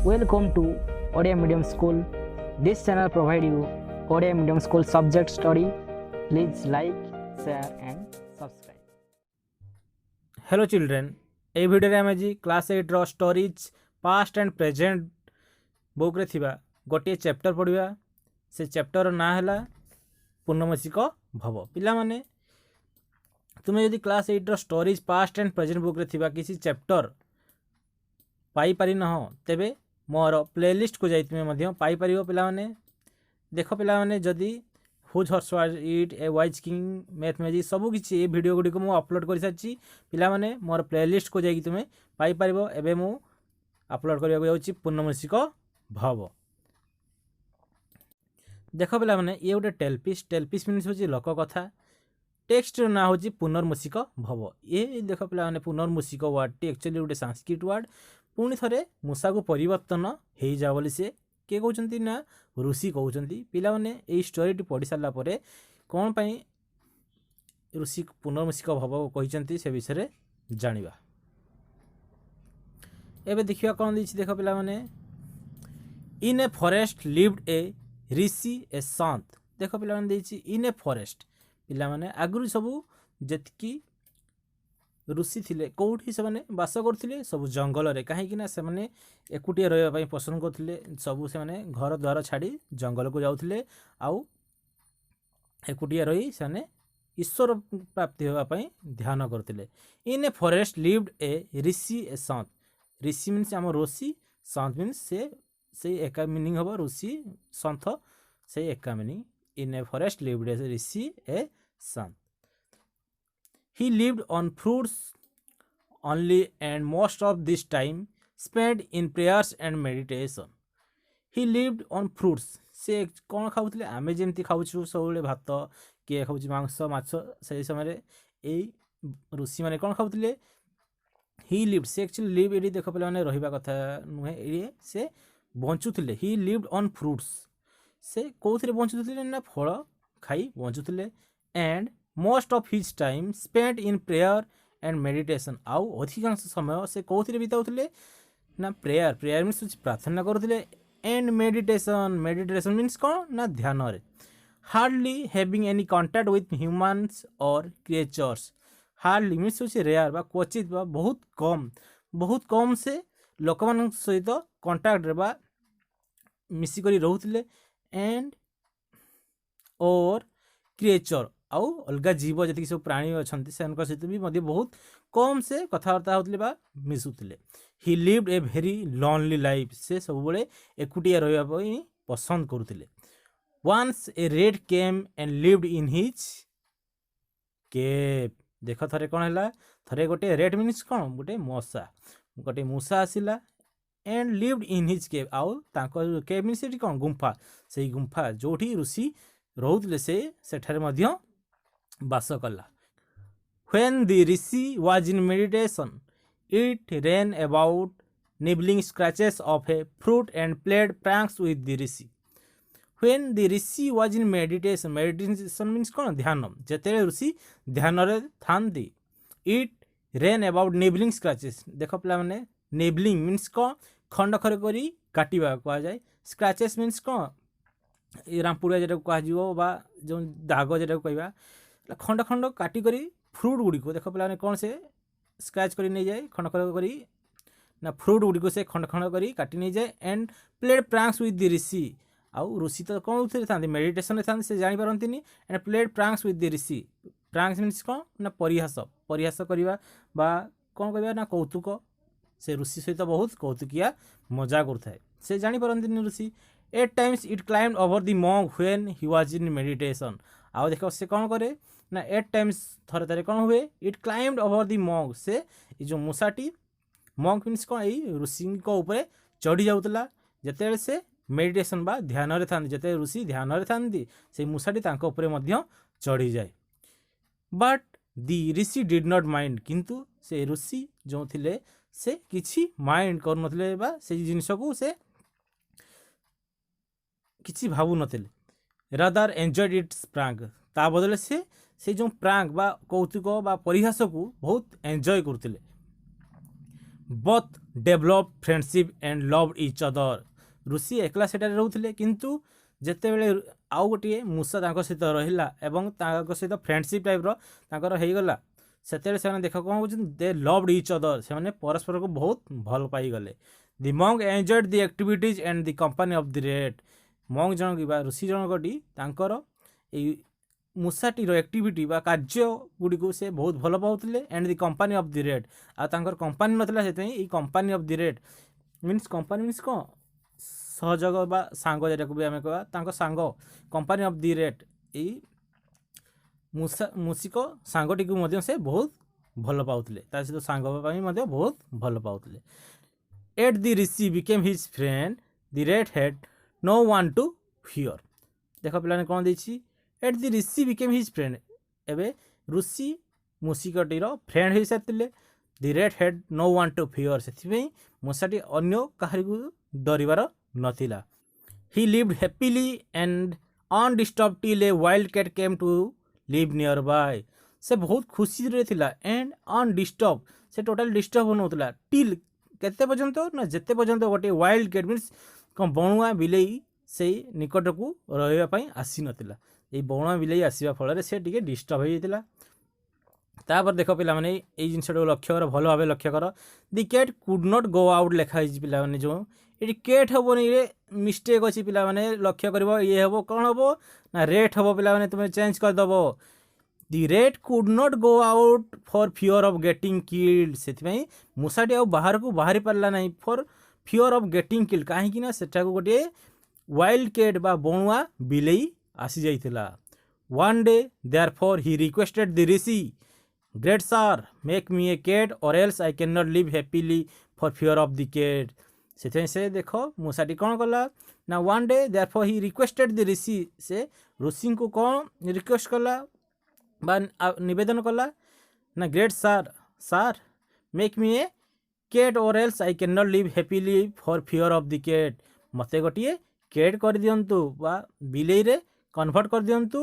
Welcome to Odia Medium School. This channel provides you Odia Medium School subject study. Please like, share and subscribe. Hello children ए video आम आज class 8 रो stories past and present book रे थिबा गोटे chapter पढ़िबा। से chapter ना है पूर्णमसिक भव। पिला माने तुम्हें यदि क्लास 8 रो stories past and present book रे थिबा किसी चैप्टर पाई पारि न हो तेबे मोर प्लेलिस्ट को जाई तुमे मध्य पाई परिबो। पिला माने देखो पिला माने जदि whose horse was it a wise king math magic सबू किछि ए वीडियो गुडी को मु अपलोड कर साची। पिला माने मोर प्लेलिस्ट को जाई तुमे पाई परिबो। एबे मु अपलोड करिया जाउछि पूर्णमसिक भव। देखो पिला माने ये गोटे टेलपिस मीन्स होछि लोक कथा। टेक्स्ट ना होछि पुनर्मसिक भव। ये देखो पिला माने पुनर्मसिक वर्ड टी एक्चुअली गोटे संस्कृत वर्ड। पुणी थरे मूषा को परिवर्तन हो जा बोली से किए कहते ना ऋषि कहते। पिला माने एई स्टोरी पढ़ी सारा पर कौन पाई ऋषि पुनर्मसिक भव कहते से विषय जानिबा। एबे देखिया कौन देछि देखो पिला माने इन a forest lived a rishi a संत। देखो पिला माने देछि इन ए फॉरेस्ट। पिला माने आगुरी सबू जेतकी ऋषि थिले कोठी से माने बास करथिले सब जंगल रे। काहे ना से माने एकुटिया रहबा पई पसंद करथिले। सब से माने घर द्वार छाड़ी जंगल को जाउथिले आउ एकुटिया रही से माने ईश्वर प्राप्ति होबा पई ध्यान करथिले। इन a forest lived a rishi a Sant. Rishi means हम ऋषि, संत मीन्स से एका मीनिंग होबा ऋषि संत से एका meaning. In a forest lived a rishi a saint. He lived on fruits only and most of this time spent in prayers and meditation. He lived on fruits. से कौन खाऊले आमे जेमती खाऊछु सबले भात किए खाऊछि मांस माछ से समय ए ऋषि माने कौन खाऊले। ही लिव्ड से एक्चुअली लिव एडी देखो पले माने रहिबा कथा नुहे ए से बंचुथिले। ही लिव्ड ऑन फ्रूट्स से कोथरे बंचुथिले ना फल खाई बंचुथिले। And most of his time spent in prayer and meditation. आउ अधिकांश समय से कौथिरे बिताउथिले ना प्रेयर मीन्स प्रार्थना करुथिले। एंड मेडिटेशन मीन्स कौन ना ध्यान रे। Hardly having any contact with humans और क्रिएचर्स। हार्डली मीन्स होछि रेयर बा क्वचित बा बहुत कम से लोक मान सहित कांटेक्ट रे बा मिसी करी रहउथिले। एंड और क्रिएचर आउ अलगा जीव जति सब प्राणी अच्छा से सहित भी बहुत कम से कथबार्ता होते बा मिसुले। He lived a very lonely life. से सब बड़े एकुटिया रही पसंद करुले। Once a rat came and lived in his cave. देख थरे कौन है थरे गोटे रेड मीन्स कौन गोटे मूषा आसिला एंड लिव्ड इन हिज केव। आउ तांको केव मीन्स कौन गुंफा। से गुंफा जोठी ऋषि रोहुतले से सेठारे मध्य बास कला। When the rishi was in meditation, it ran about nibbling scratches of a fruit and played pranks with the rishi. When the rishi was in meditation means कौन ध्यान। जेते ऋषि ध्यान रे थांती it ran about nibbling scratches। देखो पिला माने nibbling means कौन खंड खर करी काटिबा कहा जाए। scratches मीन्स कौन रामपुरिया जेटा कह बा जो दाग जेटा कहवा खंड खंड काटी करी फ्रूट गुड़ी को देखो पे कौन से स्क्रैच करी नहीं जाए खंड खंड करी ना फ्रूट गुड़ी को से खंड खंड करी काटी नहीं जाए। And played pranks with the rishi. आउ ऋषि तो कौन था मेडिटेशन था से जानी पारंतिनी। And played pranks with the rishi. Pranks means कौन ना परिहास करवा बा कौन कहवा ना कौतुक। से ऋषि सहित बहुत कौतुकिया मजा करथाए से जानी पारंतिनी ऋषि। At times it climbed over the monk when he was in meditation. आउ देखो से कौन करे ना एट टाइम्स थरे थरे कौन हुए it climbed over the monk. से जो मूषाटी मॉन्क मीन्स कौन यही ऋषि ऊपर चढ़ी जाऊला जिते से मेडिटेशन बा ध्यान रे था। जिते ऋषि ध्यान रे था से मूषाटी ऊपर मध्य चढ़ी जाए। But the Rishi did not mind. किंतु से ऋषि जो थिले से किछि माइंड कर नथिले बा से जिनिस को से किछि भाबु नथिले। Rather enjoyed its prank. ता बदले से जो प्रैंक बा कौतुक बा परिहास को बहुत एंजॉय करथिले। both developed friendship and loved each other। ଋଷି ଏକଲା ସେଠାରେ ରହୁଥିଲେ କିନ୍ତୁ ଯେତେବେଳେ ଆଉ ଗୋଟିଏ ମୂଷା ତାଙ୍କ ସହିତ ରହିଲା ଏବଂ ତାଙ୍କ ସହିତ ଫ୍ରେଣ୍ଡସିପ୍ ଟାଇପ୍ର ତାଙ୍କର ହେଇଗଲା ସେତେବେଳେ ସେମାନେ ଦେଖ କ'ଣ କହୁଛନ୍ତି ଦେ ଲଭ୍ଡ ଇଚ୍ ଅଦର୍ ସେମାନେ ପରସ୍ପରକୁ ବହୁତ ଭଲ ପାଇଗଲେ। The monk enjoyed the activities and the company of the rat. Monk ଜଣକ ବା ଋଷି ଜଣକଟି ତାଙ୍କର ଏଇ ମୂଷାଟିର ଆକ୍ଟିଭିଟି ବା କାର୍ଯ୍ୟ ଗୁଡ଼ିକୁ ସେ ବହୁତ ଭଲ ପାଉଥିଲେ and the company of the rate ଆଉ ତାଙ୍କର କମ୍ପାନୀ ନଥିଲା ସେଥିପାଇଁ ଏଇ company of the rate means company means କ'ଣ ସହଯୋଗ ବା ସାଙ୍ଗ ଯେଟାକୁ ବି ଆମେ କହିବା ତାଙ୍କ ସାଙ୍ଗ କମ୍ପାନୀ ଅଫ୍ ଦି ରେଟ୍ ଏଇ ମୂଷିକ ସାଙ୍ଗଟିକୁ ମଧ୍ୟ ସେ ବହୁତ ଭଲ ପାଉଥିଲେ ତା ସହିତ ସାଙ୍ଗ ପାଇଁ ମଧ୍ୟ ବହୁତ ଭଲ ପାଉଥିଲେ। At the rishi became his friend the rat had no one to fear. ଦେଖ ପିଲାମାନେ କ'ଣ ଦେଇଛି at the rishi became his friend ଏବେ ଋଷି ମୂଷିକଟିର ଫ୍ରେଣ୍ଡ ହୋଇସାରିଥିଲେ the rat had no one to fear ସେଥିପାଇଁ ମୂଷାଟି ଅନ୍ୟ କାହାରିକୁ ଡରିବାର ନଥିଲା। He lived happily and undisturbed till a wild cat came to live nearby. ସେ ବହୁତ ଖୁସିରେ ଥିଲା ଆଣ୍ଡ ଅନଡିଷ୍ଟର୍ବ ସେ ଟୋଟାଲି ଡିଷ୍ଟର୍ବ ହେଉନଥିଲା ଟିଲ୍ କେତେ ପର୍ଯ୍ୟନ୍ତ ନା ଯେତେ ପର୍ଯ୍ୟନ୍ତ ଗୋଟିଏ ୱାଇଲ୍ଡ କ୍ୟାଟ୍ ମିନ୍ସ କ'ଣ ବଣୁଆ ବିଲେଇ ସେଇ ନିକଟକୁ ରହିବା ପାଇଁ ଆସିନଥିଲା। ଏଇ ବଣୁଆ ବିଲେଇ ଆସିବା ଫଳରେ ସେ ଟିକେ ଡିଷ୍ଟର୍ବ ହେଇଯାଇଥିଲା। ତାପରେ ଦେଖ ପିଲାମାନେ ଏଇ ଜିନିଷଟାକୁ ଲକ୍ଷ୍ୟ କର ଭଲ ଭାବେ ଲକ୍ଷ୍ୟ କର the cat could not go out ଲେଖା ହେଇଛି ପିଲାମାନେ ଯେଉଁ ଏଠି କେଟ୍ ହେବନି ଏ ମିଷ୍ଟେକ୍ ଅଛି ପିଲାମାନେ ଲକ୍ଷ୍ୟ କରିବ ଇଏ ହେବ କ'ଣ ହେବ ନା ରେଟ୍ ହେବ ପିଲାମାନେ ତୁମେ ଚେଞ୍ଜ କରିଦେବ the rat could not go out for fear of getting killed ସେଥିପାଇଁ ମୂଷାଟି ଆଉ ବାହାରକୁ ବାହାରି ପାରିଲା ନାହିଁ for fear of getting killed କାହିଁକି ନା ସେଠାକୁ ଗୋଟିଏ ୱାଇଲ୍ଡ କ୍ୟାଟ୍ ବା ବଣୁଆ ବିଲେଇ ଆସିଯାଇଥିଲା। One day therefore he requested the rishi great sir make me a cat or else I can not live happily for fear of the cat. ସେଥିପାଇଁ ସେ ଦେଖ ମୂଷାଟି କ'ଣ କଲା ନା one day therefore he requested the rishi ସେ ଋଷିଙ୍କୁ କ'ଣ ରିକ୍ୱେଷ୍ଟ କଲା ବା ନିବେଦନ କଲା ନା great sir sir make me a cat or else I can not live happily for fear of the cat ମୋତେ ଗୋଟିଏ କେଟ୍ କରିଦିଅନ୍ତୁ ବା ବିଲେଇରେ କନଭର୍ଟ କରିଦିଅନ୍ତୁ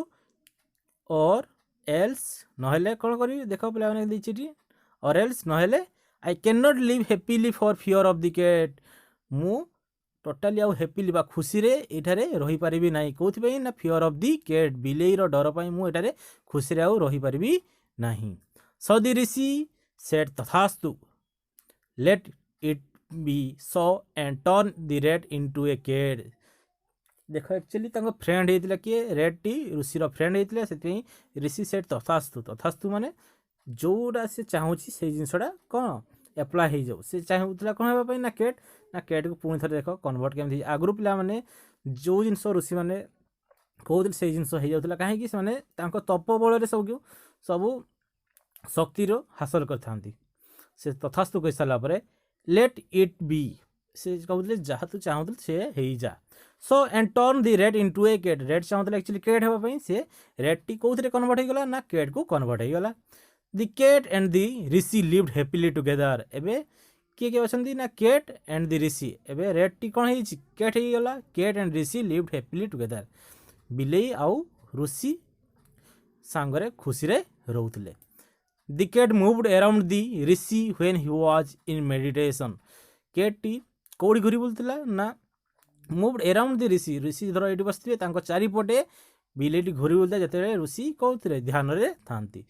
ଅର୍ ଏଲ୍ସ ନହେଲେ କ'ଣ କରିବି ଦେଖ ପିଲାମାନେ ଦେଇଛି ଏଠି ଅର୍ ଏଲ୍ସ ନହେଲେ I can not live happily for fear of the cat ମୁଁ ଟୋଟାଲି ଆଉ ହ୍ୟାପିଲି ବା ଖୁସିରେ ଏଠାରେ ରହିପାରିବି ନାହିଁ କେଉଁଥିପାଇଁ ନା ଫିଅର୍ ଅଫ୍ ଦି କେଟ୍ ବିଲେଇର ଡର ପାଇଁ ମୁଁ ଏଠାରେ ଖୁସିରେ ଆଉ ରହିପାରିବି ନାହିଁ। ସୋ ଦି ଋଷି ସେଡ୍ ତଥାସ୍ତୁ let it be so and turn the rat into a cat. ଦେଖ ଆକ୍ଚୁଆଲି ତାଙ୍କ ଫ୍ରେଣ୍ଡ ହେଇଥିଲା କିଏ ରେଟ୍ଟି ଋଷିର ଫ୍ରେଣ୍ଡ ହେଇଥିଲା ସେଥିପାଇଁ ଋଷି ସେଟ୍ ତଥାସ୍ତୁ ମାନେ ଯେଉଁଟା ସେ ଚାହୁଁଛି ସେଇ ଜିନିଷଟା କ'ଣ ଆପ୍ଲାଏ ହେଇଯାଉ ସେ ଚାହୁଁଥିଲା କ'ଣ ହେବା ପାଇଁ ନା କେଟ୍କୁ ପୁଣି ଥରେ ଦେଖ କନଭର୍ଟ କେମିତି ଆଗରୁ ପିଲାମାନେ ଯେଉଁ ଜିନିଷ ଋଷିମାନେ କହୁଥିଲେ ସେଇ ଜିନିଷ ହେଇଯାଉଥିଲା କାହିଁକି ସେମାନେ ତାଙ୍କ ତପ ବଳରେ ସବୁ ଶକ୍ତିର ହାସଲ କରିଥାନ୍ତି। ସେ ତଥାସ୍ତୁ କହିସାରିଲା ପରେ ଲେଟ୍ ଇଟ୍ ବି ସେ କହୁଥିଲେ ଯାହା ତୁ ଚାହୁଁଥିଲେ ସେ ହେଇଯା। So and turn the rat into a cat rat ଚାହୁଁଥିଲେ ଆକ୍ଚୁଆଲି କେଟ୍ ହେବା ପାଇଁ ସେ ରେଟ୍ଟି କେଉଁଥିରେ କନଭର୍ଟ ହେଇଗଲା ନା କେଟ୍କୁ କନଭର୍ଟ ହେଇଗଲା। The cat and the rishi lived happily together ଏବେ କିଏ କିଏ ଅଛନ୍ତି ନା କେଟ୍ ଆଣ୍ଡ ଦି ଋଷି ଏବେ ରେଟ୍ଟି କ'ଣ ହେଇଛି କେଟ୍ ହେଇଗଲା cat and rishi lived happily together ବିଲେଇ ଆଉ ଋଷି ସାଙ୍ଗରେ ଖୁସିରେ ରହୁଥିଲେ। The cat moved around the rishi when he was in meditation କେଟ୍ଟି କେଉଁଠି ଘୁରି ବୁଲୁଥିଲା ନା ମୁଭ୍ଡ ଆରାଉଣ୍ଡ ଦି ଋଷି ଧର ଏଇଠି ବସିଥିବେ ତାଙ୍କ ଚାରିପଟେ ବିଲେଇଟି ଘୁରି ବୁଲୁଥାଏ ଯେତେବେଳେ ଋଷି କେଉଁଥିରେ ଧ୍ୟାନରେ ଥାନ୍ତି।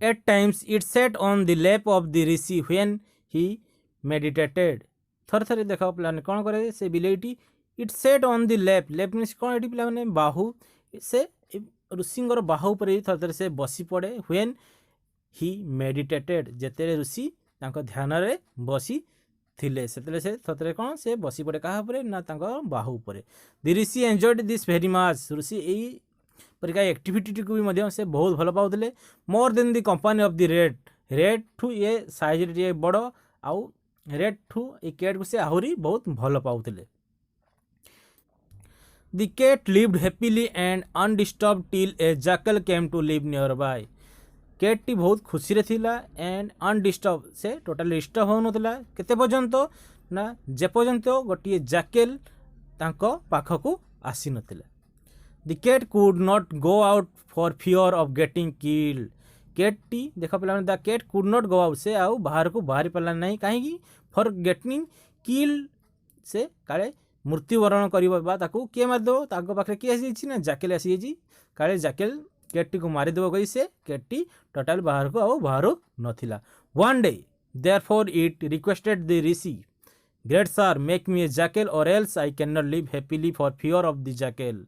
At times it sat on the lap of the rishi when he meditated ଥରେ ଥରେ ଦେଖ ପିଲାମାନେ କ'ଣ କରେ ସେ ବିଲେଇଟି it sat on the lap means କ'ଣ ଏଠି ପିଲାମାନେ ବାହୁ ସେ ଋଷିଙ୍କର ବାହୁ ଉପରେ ଥରେ ଥରେ ସେ ବସି ପଡ଼େ ହ୍ୱେନ୍ ହି ମେଡିଟେଟେଡ୍ ଯେତେବେଳେ ଋଷି ତାଙ୍କ ଧ୍ୟାନରେ ବସିଥିଲେ ସେତେବେଳେ ସେ ଥରେ ଥରେ କ'ଣ ସେ ବସି ପଡ଼େ କାହା ଉପରେ ନା ତାଙ୍କ ବାହୁ ଉପରେ। ଦି ଋଷି ଏନ୍ଜଏଡ୍ ଦିସ୍ ଭେରି ମାଚ୍ ଋଷି ଏଇ ପରିକା ଆକ୍ଟିଭିଟିକୁ ବି ମଧ୍ୟ ସେ ବହୁତ ଭଲ ପାଉଥିଲେ ମୋର୍ than the company of the rate ଠୁ ଏ ସାଇଜ୍ରେ ଟିକେ ବଡ଼ ଆଉ ରେଟ୍ ଠୁ ଏ କେଟ୍କୁ ସେ ଆହୁରି ବହୁତ ଭଲ ପାଉଥିଲେ। ଦି କେଟ୍ lived happily and undisturbed till ଏ ଜାକଲ୍ କେମ୍ ଟୁ ଲିଭ୍ ନିୟର୍ ବାଇ କେଟ୍ଟି ବହୁତ ଖୁସିରେ ଥିଲା ଆଣ୍ଡ ଅନଡିଷ୍ଟର୍ବ ସେ ଟୋଟାଲି ଡିଷ୍ଟର୍ବ ହେଉନଥିଲା କେତେ ପର୍ଯ୍ୟନ୍ତ ନା ଯେପର୍ଯ୍ୟନ୍ତ ଗୋଟିଏ ଜାକେଲ୍ ତାଙ୍କ ପାଖକୁ ଆସିନଥିଲା। The cat could not go out for fear of getting killed କେଟ୍ଟି ଦେଖ ପିଲାମାନେ the cat could not go out ସେ ଆଉ ବାହାରକୁ ବାହାରି ପାରିଲା ନାହିଁ କାହିଁକି ଫର୍ ଗେଟିଂ କିଲ୍ ସେ କାଳେ ମୃତ୍ୟୁବରଣ କରିବ ବା ତାକୁ କିଏ ମାରିଦେବ ତାଙ୍କ ପାଖରେ କିଏ ଆସିଯାଇଛି ନା ଜାକେଲ୍ ଆସିଯାଇଛି କାଳେ ଜାକେଲ୍ କେଟ୍ଟିକୁ ମାରିଦେବ କହି ସେ କେଟ୍ଟି ଟୋଟାଲ୍ ବାହାରକୁ ଆଉ ବାହାରୁ ନଥିଲା one day therefore it requested the rishi great sir make me a jackal or else I cannot live happily for fear of the jackal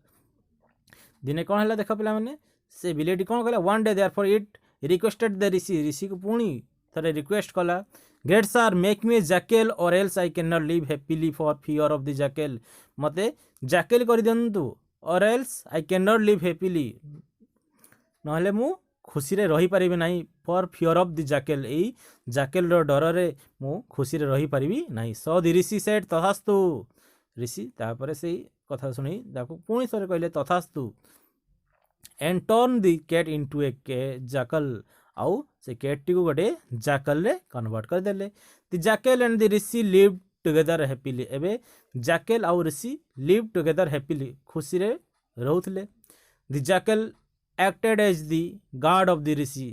ଦିନେ କ'ଣ ହେଲା ଦେଖ ପିଲାମାନେ ସେ ବିଲେଇଟି କ'ଣ କଲା one day therefore it requested the rishi ଋଷିକୁ ପୁଣି ଥରେ ରିକ୍ୱେଷ୍ଟ କଲା great sir make me a jackal or else I can not live happily for fear of the jackal ମୋତେ ଜାକେଲ୍ କରିଦିଅନ୍ତୁ or else I can not live happily ନହେଲେ ମୁଁ ଖୁସିରେ ରହିପାରିବି ନାହିଁ for fear of the jackal ଏଇ ଜାକେଲ୍ର ଡରରେ ମୁଁ ଖୁସିରେ ରହିପାରିବି ନାହିଁ ସ ଦି ଋଷି ସେଟ୍ ତଥାସ୍ତୁ ଋଷି ତାପରେ ସେଇ କଥା ଶୁଣି ତାକୁ ପୁଣି ଥରେ କହିଲେ ତଥାସ୍ତୁ and turn the cat into a jackal ଆଉ ସେ କେଟ୍ଟିକୁ ଗୋଟେ ଜାକେଲ୍ରେ କନଭର୍ଟ କରିଦେଲେ the jackal and the rishi live together happily ଏବେ ଜାକେଲ୍ ଆଉ ଋଷି ଲିଭ୍ ଟୁଗେଦର ହ୍ୟାପିଲି ଖୁସିରେ ରହୁଥିଲେ the jackal acted as the guard of the rishi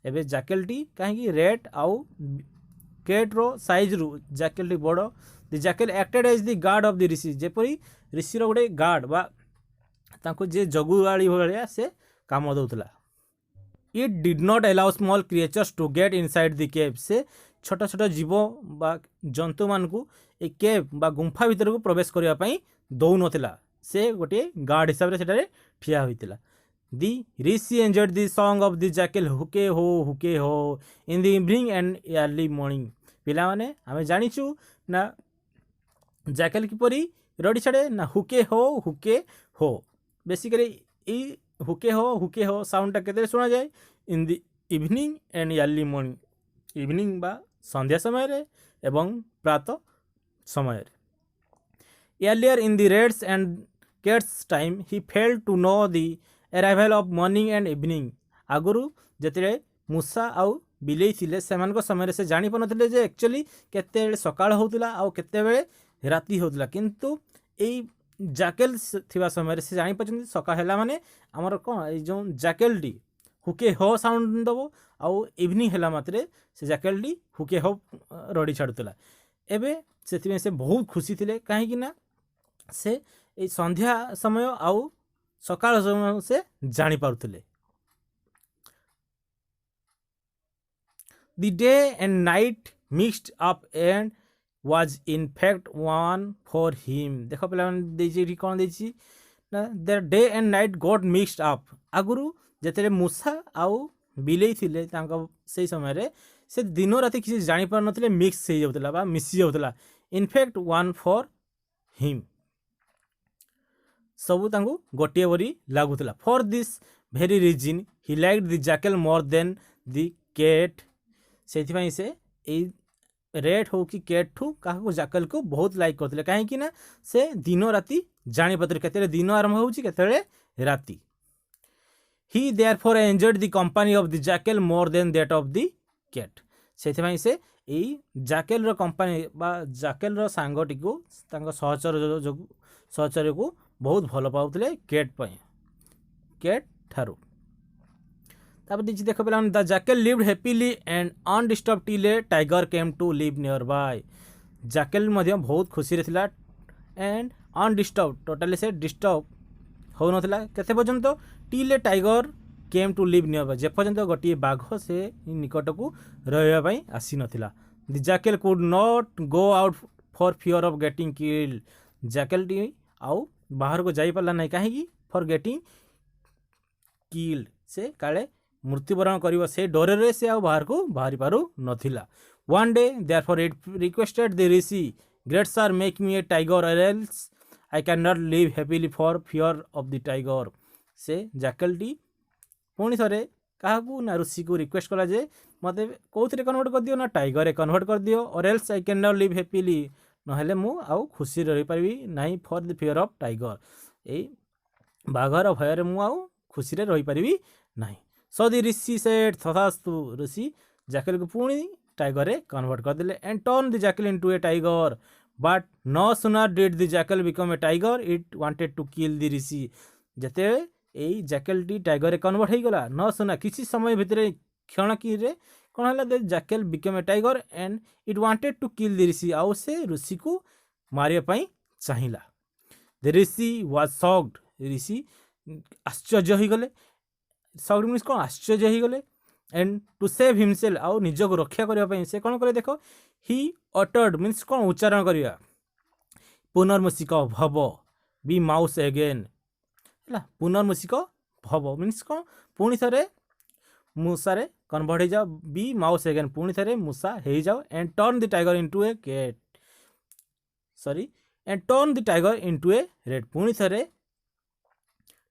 ଏବେ ଜାକେଲ୍ଟି କାହିଁକି ରେଟ୍ ଆଉ କେଟ୍ର ସାଇଜ୍ରୁ ଜାକେଲ୍ଟି ବଡ଼ the jackal acted as the guard of the rishi ଯେପରି ଋଷିର ଗୋଟେ ଗାର୍ଡ଼ ବା ତାଙ୍କୁ ଯେ ଜଗୁଆଳି ଭଳିଆ ସେ କାମ ଦେଉଥିଲା it did not allow small creatures to get inside the cave ସେ ଛୋଟ ଛୋଟ ଜୀବ ବା ଜନ୍ତୁମାନଙ୍କୁ ଏ କେଭ୍ ବା ଗୁମ୍ଫା ଭିତରକୁ ପ୍ରବେଶ କରିବା ପାଇଁ ଦେଉନଥିଲା ସେ ଗୋଟିଏ ଗାର୍ଡ଼ ହିସାବରେ ସେଠାରେ ଠିଆ ହୋଇଥିଲା ଦି ଋଷି ଏନ୍ଜଏଡ୍ ଦି ସଙ୍ଗ ଅଫ୍ ଦି ଜାକେଲ୍ ହୁକେ ହୋ in the evening and early morning ପିଲାମାନେ ଆମେ ଜାଣିଛୁ ନା ଜାକେଲ୍ କିପରି ରଡ଼ି ଛାଡ଼େ ନା ହୁକେ ହୋ ବେସିକାଲି ଏଇ ହୁକେ ହୋ ସାଉଣ୍ଡଟା କେତେବେଳେ ଶୁଣାଯାଏ in the evening and early morning evening ବା ସନ୍ଧ୍ୟା ସମୟରେ ଏବଂ ପ୍ରାତଃ ସମୟରେ earlier in the rats and cats time he failed to know the arrival of morning and evening ଆଗରୁ ଯେତେବେଳେ ମୂଷା ଆଉ ବିଲେଇ ଥିଲେ ସେମାନଙ୍କ ସମୟରେ ସେ ଜାଣିପାରୁନଥିଲେ ଯେ ଆକ୍ଚୁଆଲି କେତେବେଳେ ସକାଳ ହେଉଥିଲା ଆଉ କେତେବେଳେ ରାତି ହେଉଥିଲା କିନ୍ତୁ ଏଇ ଜାକେଲ୍ ଥିବା ସମୟରେ ସେ ଜାଣିପାରୁଛନ୍ତି ସକାଳ ହେଲା ମାନେ ଆମର କ'ଣ ଏଇ ଯେଉଁ ଜାକେଲ୍ଟି ହୁକେ ହୋ ସାଉଣ୍ଡ ଦେବ ଆଉ ଇଭିନିଂ ହେଲା ମାତ୍ରେ ସେ ଜାକେଲ୍ଟି ହୁକେ ହୋ ରଡ଼ି ଛାଡ଼ୁଥିଲା ଏବେ ସେଥିପାଇଁ ସେ ବହୁତ ଖୁସି ଥିଲେ କାହିଁକି ନା ସେ ଏଇ ସନ୍ଧ୍ୟା ସମୟ ଆଉ ସକାଳ ସମୟ ସେ ଜାଣିପାରୁଥିଲେ the day and night mixed up and was in fact one for him ଦେଖ ପିଲାମାନେ ଦେଇଛି ଏଠି କ'ଣ ଦେଇଛି ନା their day and night got mixed up ଆଗରୁ ଯେତେବେଳେ ମୂଷା ଆଉ ବିଲେଇ ଥିଲେ ତାଙ୍କ ସେଇ ସମୟରେ ସେ ଦିନ ରାତି କିଛି ଜାଣିପାରୁନଥିଲେ ମିକ୍ସ ହେଇଯାଉଥିଲା ବା ମିଶି ଯାଉଥିଲା ଇନଫ୍ୟାକ୍ଟ ୱାନ୍ ଫର୍ ହିମ୍ ସବୁ ତାଙ୍କୁ ଗୋଟିଏ ପରି ଲାଗୁଥିଲା for this very reason he like the jackal more than the cat ସେଇଥିପାଇଁ ସେ ଏଇ ରେଟ୍ ହଉ କି କେଟ୍ଠୁ କାହାକୁ ଜାକେଲ୍କୁ ବହୁତ ଲାଇକ୍ କରୁଥିଲେ କାହିଁକି ନା ସେ ଦିନ ରାତି ଜାଣିପାରୁଥିଲେ କେତେବେଳେ ଦିନ ଆରମ୍ଭ ହେଉଛି କେତେବେଳେ ରାତି he therefore enjoyed the company of the jackal more than that of the cat ସେଥିପାଇଁ ସେ ଏଇ ଜାକେଲ୍ର କମ୍ପାନୀ ବା ଜାକେଲ୍ର ସାଙ୍ଗଟିକୁ ତାଙ୍କ ସହଚରକୁ ବହୁତ ଭଲ ପାଉଥିଲେ କେଟ୍ ପାଇଁ କେଟ୍ ଠାରୁ ତାପରେ ଦେଇଛି ଦେଖ ପିଲାମାନେ the jackal lived happily and undisturbed till a tiger came to live nearby jackal ମଧ୍ୟ ବହୁତ ଖୁସିରେ ଥିଲା ଆଣ୍ଡ ଅନଡିଷ୍ଟର୍ବ ଟୋଟାଲି ସେ ଡିଷ୍ଟର୍ବ ହେଉନଥିଲା କେତେ ପର୍ଯ୍ୟନ୍ତ till a tiger came to live nearby ଯେପର୍ଯ୍ୟନ୍ତ ଗୋଟିଏ ବାଘ ସେ ନିକଟକୁ ରହିବା ପାଇଁ ଆସିନଥିଲା the jackal could not go out for fear of getting killed ଜାକେଲ୍ଟି ଆଉ ବାହାରକୁ ଯାଇପାରିଲା ନାହିଁ କାହିଁକି ଫର୍ ଗେଟିଂ କିଲ୍ଡ ସେ କାଳେ ମୃତ୍ୟୁବରଣ କରିବ ସେ ଡରରେ ସେ ଆଉ ବାହାରକୁ ବାହାରି ପାରୁନଥିଲା one day therefore it requested the rishi great sir make me a tiger else I can not live happily for fear of the tiger ସେ ଜାକେଲ୍ଟି ପୁଣି ଥରେ କାହାକୁ ନା ଋଷିକୁ ରିକ୍ୱେଷ୍ଟ କଲା ଯେ ମୋତେ କେଉଁଥିରେ କନଭର୍ଟ କରିଦିଅ ନା ଟାଇଗରରେ କନଭର୍ଟ କରିଦିଅ or else I can not live happily ନହେଲେ ମୁଁ ଆଉ ଖୁସିରେ ରହିପାରିବି ନାହିଁ for the fear of tiger ଏଇ ବାଘର ଭୟରେ ମୁଁ ଆଉ ଖୁସିରେ ରହିପାରିବି ନାହିଁ ସ ଦି ଋଷି ସେଟ୍ ତଥାସ୍ତୁ ଋଷି ଜାକେଲ୍କୁ ପୁଣି ଟାଇଗରରେ କନଭର୍ଟ କରିଦେଲେ and turn the jackal into a tiger but no sooner did the jackal become a tiger it wanted to kill the rishi ଯେତେବେଳେ ଏଇ ଜ୍ୟାକେଲଟି ଟାଇଗରରେ କନଭର୍ଟ ହେଇଗଲା। ନ ଶୁନା କିଛି ସମୟ ଭିତରେ କ୍ଷଣକିରେ କ'ଣ ହେଲା, the jackal became a tiger and it wanted to kill the rishi. ଆଉ ସେ ଋଷିକୁ ମାରିବା ପାଇଁ ଚାହିଁଲା। ଦ ଋଷି ୱାଜ୍ ସକ୍ଡ। ଋଷି ଆଶ୍ଚର୍ଯ୍ୟ ହେଇଗଲେ। ସକ୍ଡ ମିନ୍ସ କ'ଣ, ଆଶ୍ଚର୍ଯ୍ୟ ହେଇଗଲେ। ଏଣ୍ଡ ଟୁ ସେଭ୍ ହିମସେଲ୍ଫ, ଆଉ ନିଜକୁ ରକ୍ଷା କରିବା ପାଇଁ ସେ କ'ଣ କଲେ ଦେଖ, ହି ଅଟର୍ଡ ମିନ୍ସ କ'ଣ, ଉଚ୍ଚାରଣ କରିବା, ପୁନର୍ମୂଷିକ ଭବ ବି ମାଉସ୍ ଏଗେନ୍ ହେଲା। ପୁନର୍ମୂଷିକ ଭବ ମିନ୍ସ କ'ଣ, ପୁଣି ଥରେ ମୂଷାରେ କନଭର୍ଟ ହେଇଯାଅ, ବି ମାଉସ୍ ଏଗେନ୍ ପୁଣି ଥରେ ମୂଷା ହେଇଯାଅ। And turn the tiger into a cat, sorry, and turn the tiger into a rat, ପୁଣି ଥରେ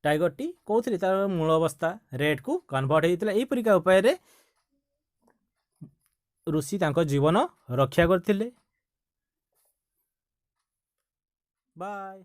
ଟାଇଗରଟି କହୁଥିଲେ ତାର ମୂଳ ଅବସ୍ଥା ରେଡ୍କୁ କନଭର୍ଟ ହେଇଥିଲା। ଏହିପରିକା ଉପାୟରେ ଋଷି ତାଙ୍କ ଜୀବନ ରକ୍ଷା କରିଥିଲେ। ବାଏ।